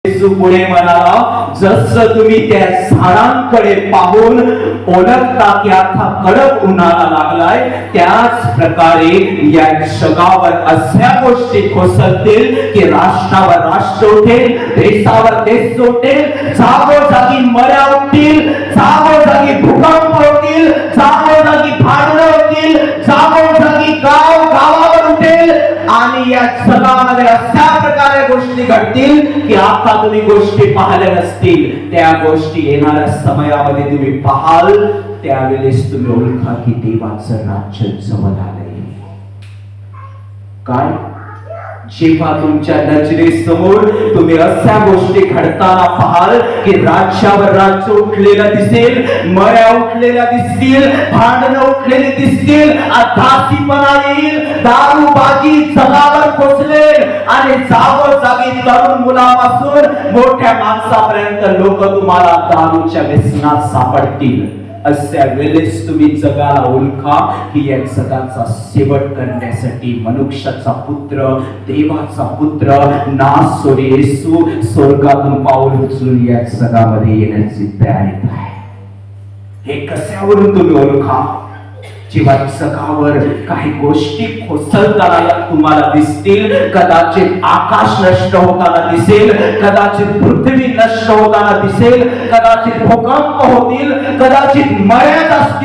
येशू पुढे म्हणाला, जसं तुम्ही त्या झाडांकडे पाहून ओळखता की आता कडक उन्हाळा लागलाय, त्याच प्रकारे या जगावर अशा गोष्टी कोसळतील की राष्ट्रावर राष्ट्र उठेल, देशावर देश उठेल, जागोजागी मऱ्या उठतील, जागोजागी भूकंप होतील, जागोजागी भांडणं होतील, जागोजागी गाव गावावर उठेल आणि या जगामध्ये अशा प्रकारे गोष्टी घडतील की आता तुम्ही गोष्टी पाहिल्या नसतील, त्या गोष्टी येणाऱ्या समयामध्ये तुम्ही पाहाल, त्यावेळेस तुम्ही ओळखा की देवाचं राज्य जवळ आलंय. काय? जेव्हा तुमच्या नजरेसमोर तुम्ही अशा गोष्टी घडताना पाहाल की राज्यावर राज्य उठलेलं दिसेल, मऱ्या उठलेल्या दिसतील, भांडणं उठलेली दिसतील, दासीपणा येईल, दारूबाजी जगावर पोचलेल आणि जागोजागी तरुण मुलापासून मोठ्या माणसापर्यंत लोक तुम्हाला दारूच्या व्यसनात सापडतील. अशा वेळेस तुम्ही जगाला ओळखा की या जगाचा शेवट करण्यासाठी मनुष्याचा पुत्र, देवाचा पुत्र नासोरी येशू स्वर्गातून पाऊल उचलून या जगामध्ये येण्याची तयारीत आहे. हे कशावरून तुम्ही ओळखा? जेव्हा जगावर काही गोष्टी कोसळताना तुम्हाला दिसतील, कदाचित आकाश नष्ट होताना दिसेल, कदाचित पृथ्वी नष्ट होताना दिसेल, कदाचित भूकंप होतील, कदाचित मर्यादा